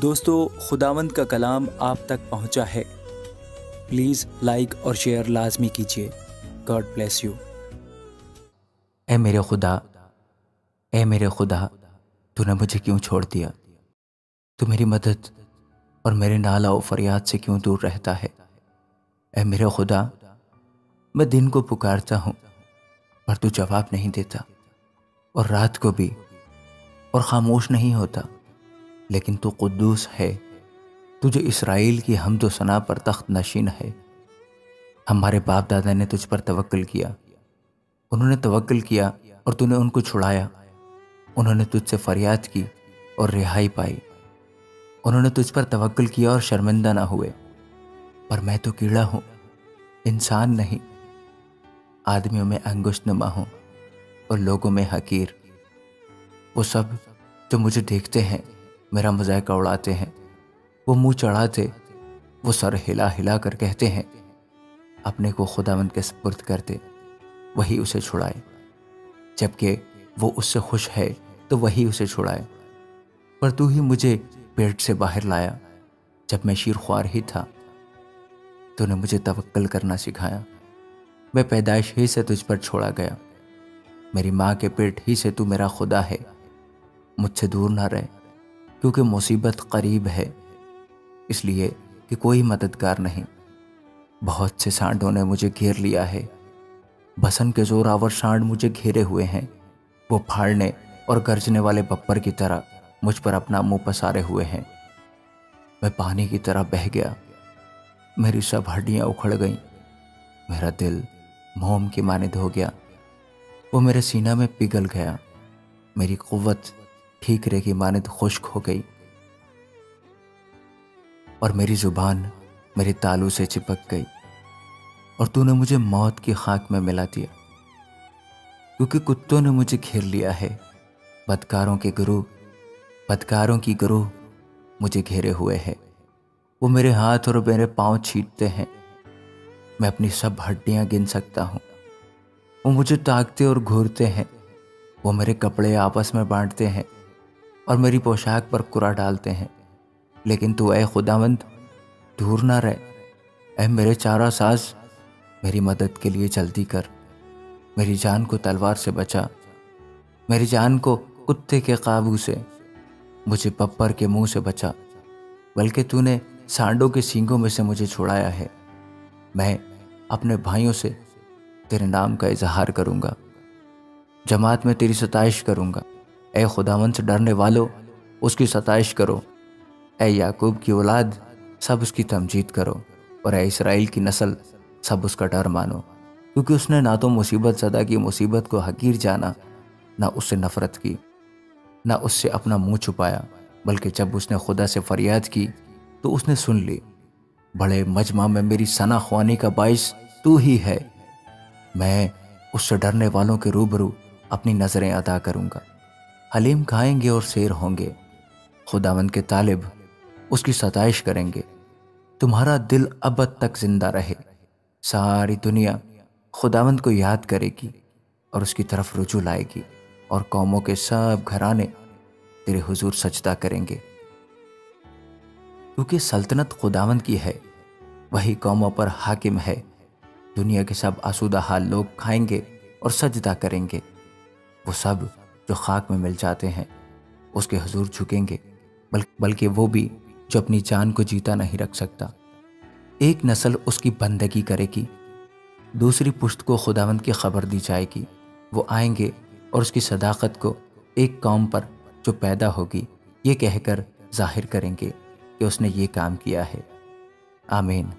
دوستو، خداوند کا کلام آپ تک پہنچا ہے۔ پلیز لائک اور شیئر لازمی کیجیے۔ God bless you. اے میرے خدا، اے میرے خدا، تو نے مجھے کیوں چھوڑ دیا؟ تو میری مدد اور میرے نالہ و فریاد سے کیوں دور رہتا ہے؟ اے میرے خدا، میں دن کو پکارتا ہوں پر تو جواب نہیں دیتا، اور رات کو بھی، اور خاموش نہیں ہوتا۔ لیکن تو قدوس ہے، تو جو اسرائیل کی حمد و ثنا پر تخت نشین ہے۔ ہمارے باپ دادا نے تجھ پر توکل کیا، انہوں نے توکل کیا اور تو نے ان کو چھڑایا۔ انہوں نے تجھ سے فریاد کی اور رہائی پائی۔ انہوں نے تجھ پر توکل کیا اور شرمندہ نہ ہوئے۔ پر میں تو کیڑا ہوں، انسان نہیں، آدمیوں میں انگشت نما ہوں اور لوگوں میں حقیر۔ وہ سب جو مجھے دیکھتے ہیں میرا مذائقہ اڑاتے ہیں، وہ منہ چڑھاتے، وہ سر ہلا ہلا کر کہتے ہیں، اپنے کو خداوند کے سپرد کر دے، وہی اسے چھڑائے۔ جبکہ وہ اس سے خوش ہے تو وہی اسے چھڑائے۔ پر تو ہی مجھے پیٹ سے باہر لایا، جب میں شیر خوار ہی تھا تو نے مجھے توکل کرنا سکھایا۔ میں پیدائش ہی سے تجھ پر چھوڑا گیا، میری ماں کے پیٹ ہی سے تو میرا خدا ہے۔ مجھ سے دور نہ رہ، کیونکہ مصیبت قریب ہے، اس لیے کہ کوئی مددگار نہیں۔ بہت سے سانڈوں نے مجھے گھیر لیا ہے، بھسن کے زور آور سانڈ مجھے گھیرے ہوئے ہیں۔ وہ پھاڑنے اور گرجنے والے بپر کی طرح مجھ پر اپنا منہ پسارے ہوئے ہیں۔ میں پانی کی طرح بہہ گیا، میری سب ہڈیاں اکھڑ گئیں۔ میرا دل موم کی مانند ہو گیا، وہ میرے سینہ میں پگھل گیا۔ میری قوت ٹھیکرے کی مانند خشک ہو گئی، اور میری زبان میرے تالو سے چپک گئی، اور تو نے مجھے موت کی خاک میں ملا دیا۔ کیونکہ کتوں نے مجھے گھیر لیا ہے، بدکاروں کی گروہ مجھے گھیرے ہوئے ہے۔ وہ میرے ہاتھ اور میرے پاؤں چھیٹتے ہیں، میں اپنی سب ہڈیاں گن سکتا ہوں۔ وہ مجھے تاکتے اور گھورتے ہیں، وہ میرے کپڑے آپس میں بانٹتے ہیں اور میری پوشاک پر کرا ڈالتے ہیں۔ لیکن تو اے خداوند دور نہ رہ، اے میرے چارہ ساز، میری مدد کے لیے جلدی کر۔ میری جان کو تلوار سے بچا، میری جان کو کتے کے قابو سے، مجھے بپر کے منہ سے بچا، بلکہ تو نے سانڈوں کے سینگوں میں سے مجھے چھڑایا ہے۔ میں اپنے بھائیوں سے تیرے نام کا اظہار کروں گا، جماعت میں تیری ستائش کروں گا۔ اے خداوند سے ڈرنے والو، اس کی ستائش کرو۔ اے یعقوب کی اولاد، سب اس کی تمجید کرو، اور اے اسرائیل کی نسل، سب اس کا ڈر مانو۔ کیونکہ اس نے نہ تو مصیبت زدہ کی مصیبت کو حقیر جانا، نہ اس سے نفرت کی، نہ اس سے اپنا منہ چھپایا، بلکہ جب اس نے خدا سے فریاد کی تو اس نے سن لی۔ بڑے مجمع میں میری ثنا خوانی کا باعث تو ہی ہے۔ میں اس سے ڈرنے والوں کے روبرو اپنی نظریں ادا کروں گا۔ حلیم کھائیں گے اور سیر ہوں گے، خداوند کے طالب اس کی ستائش کریں گے۔ تمہارا دل ابد تک زندہ رہے۔ ساری دنیا خداوند کو یاد کرے گی اور اس کی طرف رجوع لائے گی، اور قوموں کے سب گھرانے تیرے حضور سجدہ کریں گے۔ کیونکہ سلطنت خداوند کی ہے، وہی قوموں پر حاکم ہے۔ دنیا کے سب آسودہ حال لوگ کھائیں گے اور سجدہ کریں گے۔ وہ سب جو خاک میں مل جاتے ہیں اس کے حضور جھکیں گے، بلکہ وہ بھی جو اپنی جان کو جیتا نہیں رکھ سکتا۔ ایک نسل اس کی بندگی کرے گی، دوسری پشت کو خداوند کی خبر دی جائے گی۔ وہ آئیں گے اور اس کی صداقت کو ایک قوم پر جو پیدا ہوگی یہ کہہ کر ظاہر کریں گے کہ اس نے یہ کام کیا ہے۔ آمین۔